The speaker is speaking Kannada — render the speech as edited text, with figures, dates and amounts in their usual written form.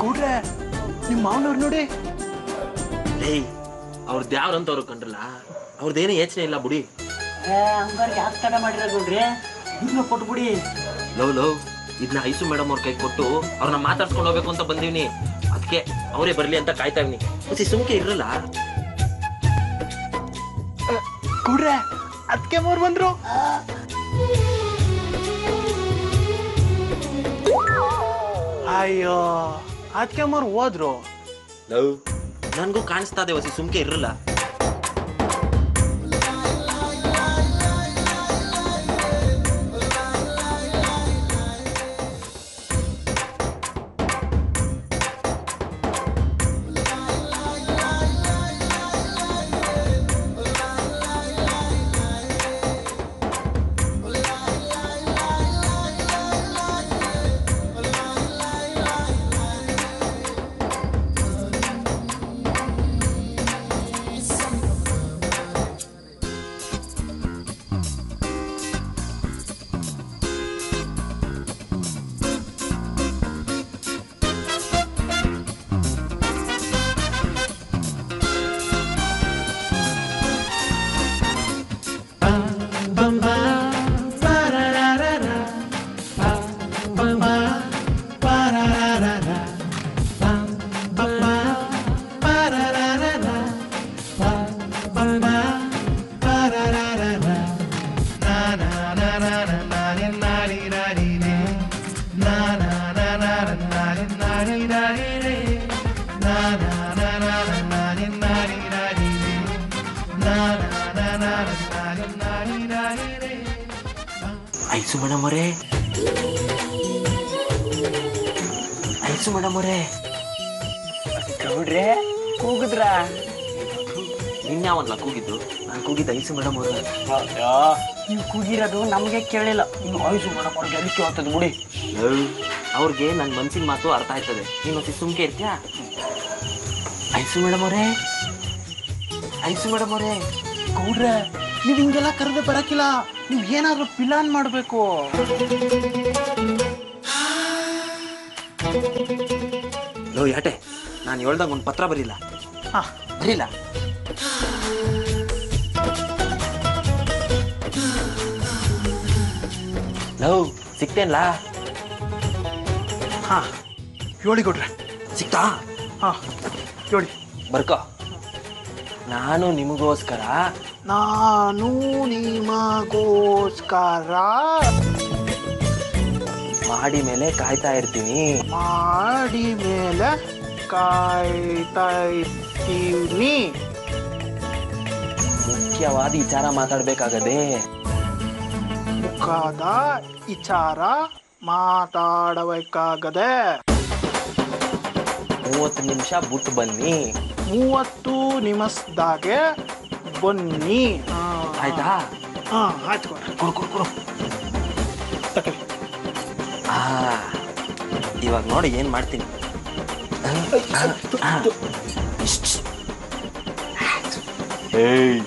ಗೌಡ್ರೆ ನಿಮ್ಮ ಮಾವನವ್ರು ನೋಡಿ. ಏಯ್ ಅವ್ರದ್ದು ಯಾವ್ರಂತವ್ರು ಕಂಡ್ರಲ್ಲ, ಅವ್ರದ್ದೇನು ಯೋಚನೆ ಇಲ್ಲ ಬಿಡಿ. ಹಂಗಾರೆ ಯಾಕೆ ತಡ ಮಾಡಿರ ಗೌಡ್ರಿ, ಈಗ ಕೊಟ್ಬಿಡಿ. ಲವ್ ಇದನ್ನ ಐಸು ಮೇಡಮ್ ಅವ್ರ ಕೈ ಕೊಟ್ಟು ಅವ್ರನ್ನ ಮಾತಾಡ್ಸ್ಕೊಂಡು ಹೋಗ್ಬೇಕು ಅಂತ ಬಂದೀವ್ನಿ. ಅದಕ್ಕೆ ಅವರೇ ಬರ್ಲಿ ಅಂತ ಕಾಯ್ತಾ ಇವ್ನಿ. ಮತ್ತೆ ಸುಮ್ಕೆ ಇರಲ್ಲ. ಗೌಡ್ರೆ ಅದಕ್ಕೆ ಮೂರ್ ಬಂದ್ರು. ಅಯ್ಯೋ ಅದಕ್ಕೆ ಮೂರ್ ಹೋದ್ರು. ಲವ್ ನನ್ಗೂ ಕಾಣಿಸ್ತಾ ಇದೆ ವಸಿ, ಸುಮ್ಕೆ ಇರಲ್ಲ. ಐಸು ಮೇಡಮ್ ಅವರೇ, ಐಸು ಮೇಡಮ್ ಅವರೇ. ಗೌಡ್ರೆ ಕೂಗಿದ್ರ? ನಿನ್ಯಾವಲ್ಲ ಕೂಗಿದ್ದು? ನಾನು ಕೂಗಿದ್ದು ಐಸು ಮೇಡಮ್ ಅವ್ರ. ನೀವು ಕೂಗಿರೋದು ನಮಗೆ ಕೇಳಿಲ್ಲ, ಇನ್ನು ಐಸು ಮೇಡಮ್ ಅವ್ರಿಗೆ ಅದಕ್ಕೆ ಹೋಗ್ತದೆ ಬಿಡಿ. ಅವ್ರಿಗೆ ನನ್ನ ಮನ್ಸಿನ ಮಾತು ಅರ್ಥ ಆಯ್ತದೆ. ನೀನು ಸುಮ್ಕೆ ಇರ್ತೀಯಾ? ಐಸು ಮೇಡಮ್ ಅವರೇ, ಐಸು ಮೇಡಮ್ ಅವರೇ. ಗೌಡ್ರೆ ನೀವ್ ಹಿಂಗೆಲ್ಲ ಕರೆದು ಬರಕಿಲ್ಲ, ನೀವ್ ಏನಾದ್ರೂ ಪ್ಲಾನ್ ಮಾಡ್ಬೇಕು. ಲೋ ಯಾಟೆ, ನಾನು ಹೇಳ್ದಾಗ ಒಂದು ಪತ್ರ ಬರೀಲ್ಲ. ಬರೀಲ್ಲ. ಲವ್ ಸಿಕ್ತೇನ್ಲಾ? ಹಾ ಹೇಳಿ ಗೌಡ್ರೆ. ಸಿಕ್ತಾ? ಹಾ ಹೇಳಿ. ಬರ್ಕೋ. ನಾನು ನಿಮಗೋಸ್ಕರ ಮಾಡಿ ಮೇಲೆ ಕಾಯ್ತಾ ಇರ್ತೀನಿ. ಮಾಡಿ ಮೇಲೆ ಕಾಯ್ತಾ ಇರ್ತೀನಿ. ಮುಖ್ಯವಾದ ವಿಚಾರ ಮಾತಾಡ್ಬೇಕಾಗದೆ. ಮುಖದ ವಿಚಾರ ಮಾತಾಡಬೇಕಾಗದೆ. 30 ನಿಮಿಷ ಬಿಟ್ಟು ಬನ್ನಿ. 30 ನಿಮಿಷದಾಗೆ ಬನ್ನಿ. ಆಯ್ತಾ? ಆಯ್ತು ಕೊಡು. ಇವಾಗ ನೋಡಿ ಏನ್ ಮಾಡ್ತೀನಿ. ಏಯ್